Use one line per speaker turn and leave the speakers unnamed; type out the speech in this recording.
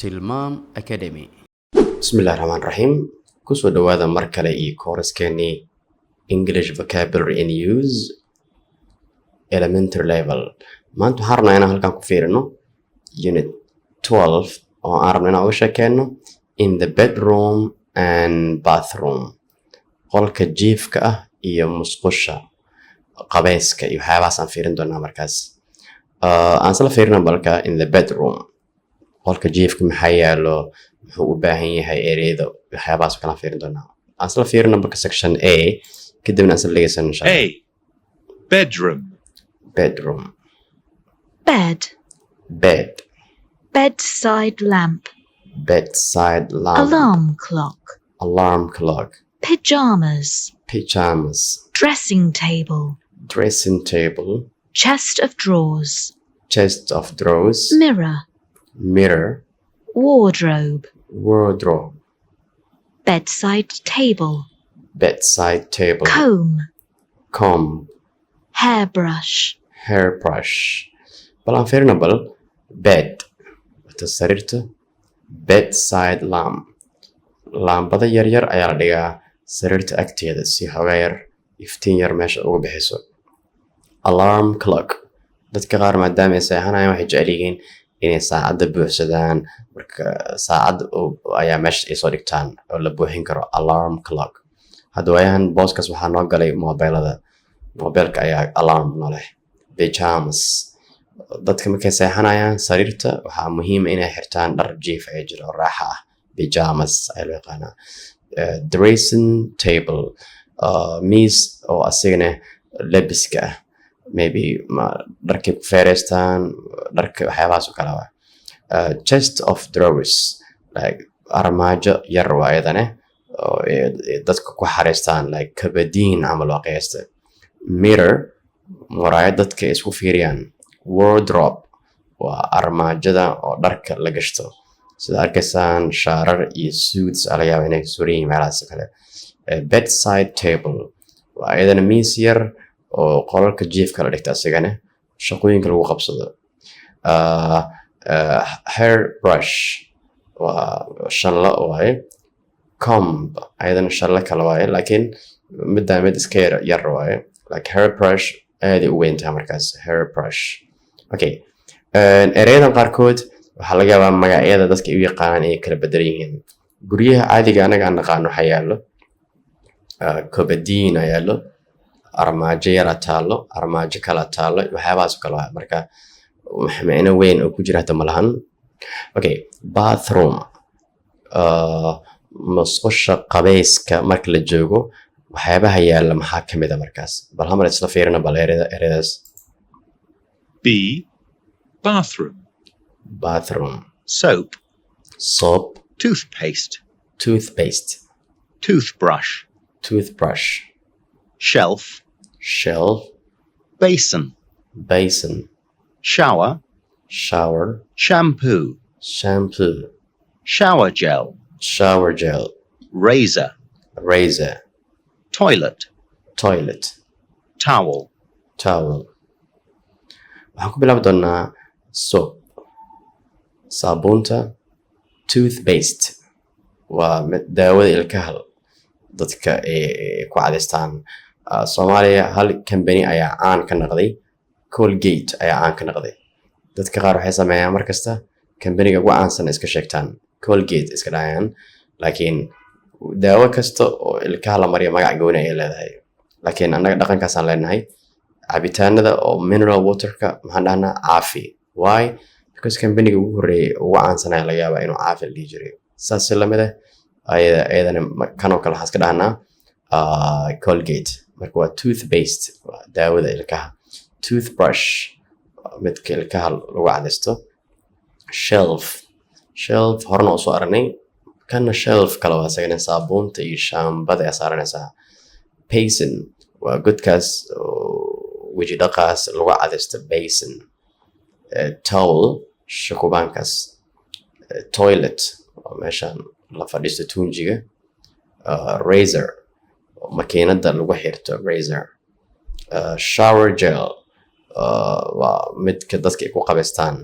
Tilmaam Academy.
Bismillaahi Raxmaani Raxiim. Kusoo dhawaada mar kale iyo kooraskeenii English Vocabulary and Use Elementary Level. Maanta waxaan rabnaa inaan halkan ku fiirino Unit 12 oo aan rabno inaan uga sheekeyno in the bedroom and bathroom. Qolka jiifka ah iyo musqusha qabayska iyo waxyaabahaas aan fiirin doonaa markaas. Aan isla fiirino balka in the bedroom. Qolka jiifka maxaa yaalo, muxuu u baahan yahay ereyada waxyaabahaas kala fiirin doonaa. Aan isla fiirino balka section A kadibna aan isla dhegeysan insha Allah.
A. Bedroom.
Bedroom.
Bed,
Bed.
bedside lamp,
Bedside lamp.
alarm clock,
Alarm clock.
pyjamas,
Pyjamas.
dressing table,
Dressing table.
chest of drawers,
Chest of drawers.
mirror,
Mirror.
wardrobe,
Wardrobe.
bedside table,
Bedside table.
comb,
Comb.
hairbrush,
Hairbrush. Bal aan fiirino bal bed. Wata sariirta. Bedside lamp. Laambada yaryar ayaa la dhigaa sariirta agteeda si xoogaa yar iftiin yar meesha uga bixiso. Alarm clock. Dadka qaar maadaama ay seexanayaan waxay jecel yihiin inay saacadda buuxsadaan, marka saacad ayaa meesha ay soo dhigtaan oo la buuxin karo. Alarm clock. Hadda waayahan booskaas waxaa noo galay mobilada. Mobilka ayaa alarm noo leh. Pyjamas. Dadka markay seexanayaan sariirta waxaa muhiim ah inay xirtaan dhar jiif ay jiro oo raaxa ah. Pyjamas ayaa loo yaqaanaa. Dressing table. Miis oo asigana labiska ah. Maybe dharkay ku feereystaan, dharka waxyaabahaas oo kale waa. Chest of drawers. Like armaajo yar waa iyadane oo dadka ku xareystaan like kabadiin camal waa qiyaasta. Mirror. Muraayad dadka ay isku fiiriyaan. Wardrobe. Waa armaajada oo dharka la gashto. Sida arkaysaan shaarar iyo suits laga yaabo inay suran yihiin meelahaas kale. Bedside table. Waa iyadana miis yar oo qolalka jiifka la dhigta asigana shaqooyinka lagu qabsado. Hairbrush. Waa shanlo waaye. Comb. Iyadana shanlo kale waaye laakiin midda mid iska yar waaye. Like hairbrush aad u weyn tahay markaas. Hairbrush. Okay. Erayadan qaarkood waxaa laga yaabaa magacyada dadka u yaqaanaan inay kala bedelan yihiin. Guryaha caadiga anaga aan naqaano waxaa yaalo kabadiin ayaa yaalo, armaajo yar taalo, armaajo kala taalo, waxyaabahaas kale waa marka macno weyn oo ku jira hada malahan. Okay, bathroom. Musqusha qabayska marka la joogo waxyaabaha yaala maxaa kamid ah markaas. Bal hamar isla fiirina bal ereyadaas.
B. Bathroom.
Bathroom.
Soap.
Soap.
Toothpaste.
Toothpaste.
Toothbrush.
Toothbrush.
Shelf.
Shelf.
Basin.
Basin.
Shower.
Shower.
Shampoo.
Shampoo.
Shower gel.
Shower gel.
Razor.
Razor.
Toilet.
Toilet.
Towel.
Towel. Waxaan ku bilaabi doonaa soap. Saabuunta. Toothpaste. Waa daawada ilkaha dadka ku cadaystaan. Soomaaliya hal company ayaa caan ka noqday. Colgate ayaa caan ka noqday. Dadka qaar waxay sameeyaan markasta companyga ugu caansan iska sheegtaan. Colgate iska dhahayaan. Laakiin daawo kasta oo ilkaha la mariyo magac gooni ay leedahay. Laakiin annaga dhaqankaasaan leenahay. Cabitaanada oo mineral waterka maxaan dhahnaa caafi. Why? Because companyga ugu horeeyay ugu caansanaya laga yaabaa inuu caafi la dhihi jiray. Saas la mid ah ayadana kanoo kale waxaan iska dhahnaa Colgate. Marka waa toothpaste, daawada ilkaha. Toothbrush. Midka ilkaha lagu cadaysto. Shelf. Shelf horena u soo aragnay. Kana shelf kale waa isagana saabuunta iyo shaambada ayaa saaranaysaa. Basin. Waa godkaas weji dhaqaas lagu cadaysto. Basin. Towel. Shakubaankaas. Toilet. meeshaan la fadhiisto tuunjiga. Razor. Makiinada lagu xirto razor. Shower gel. Waa midka dadka ay ku qabaystaan